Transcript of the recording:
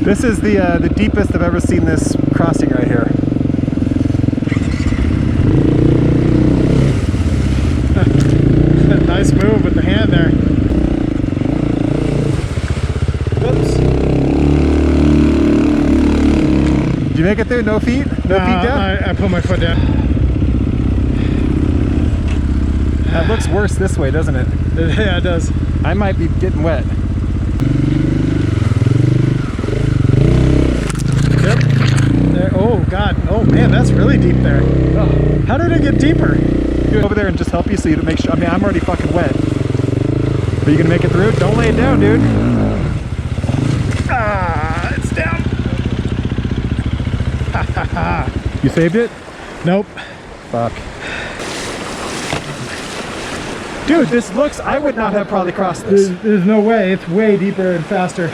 This is the deepest I've ever seen this crossing right here. Nice move with the hand there. Whoops. Did you make it through? No feet? No feet down? I put my foot down. That looks worse this way, doesn't it? Yeah, it does. I might be getting wet. Yep. There. Oh God. Oh man, that's really deep there. Oh. How did it get deeper? Go over there and just help you so you make sure. I mean, I'm already fucking wet. Are you gonna make it through? Don't lay it down, dude. Ah, it's down. You saved it? Nope. Fuck. Dude, this looks, I would not have probably crossed this. There's no way. It's way deeper and faster.